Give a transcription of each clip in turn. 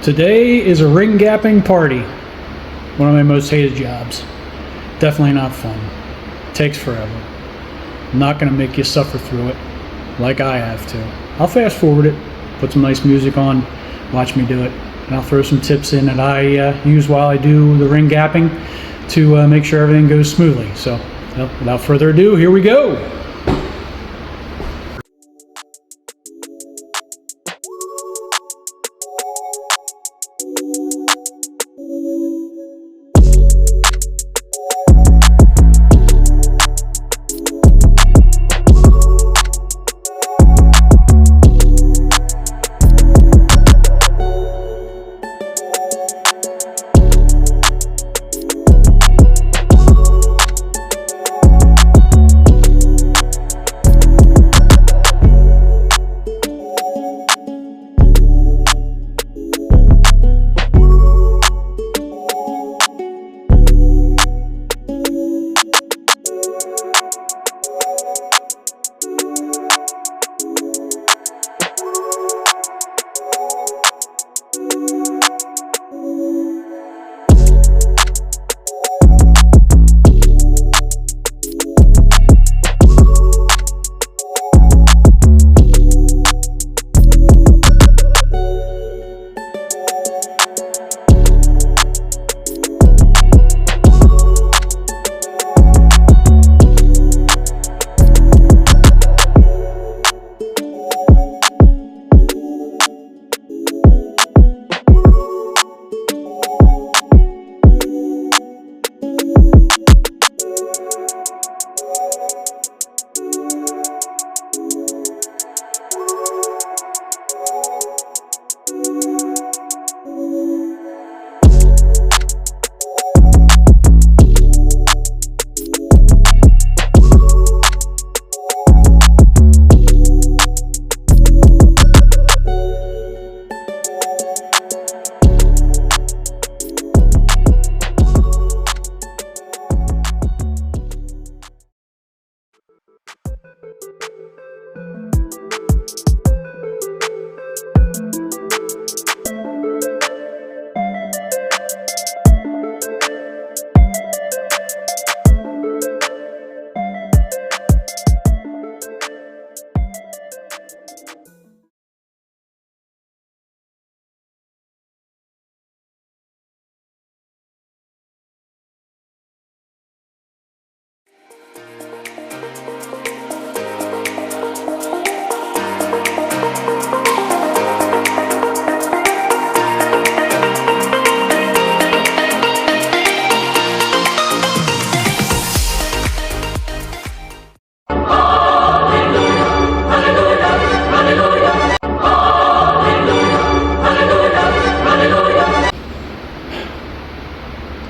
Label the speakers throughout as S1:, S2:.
S1: Today is a ring gapping party. One of my most hated jobs. Definitely not fun. Takes forever. I'm not going to make you suffer through it like I have to. I'll fast forward it, put some nice music on, watch me do it, and I'll throw some tips in that I use while I do the ring gapping to make sure everything goes smoothly. So without further ado, here we go.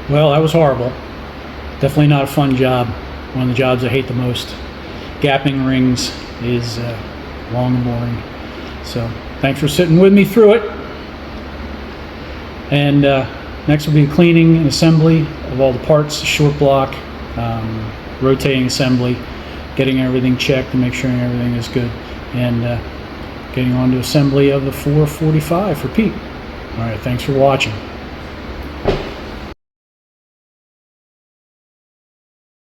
S1: Well, that was horrible. Definitely not a fun job. One of the jobs I hate the most. Gapping rings is long and boring. So thanks for sitting with me through it. And next will be cleaning and assembly of all the parts, short block, rotating assembly, getting everything checked and make sure everything is good, and getting on to assembly of the 445 for Pete. All right, thanks for watching.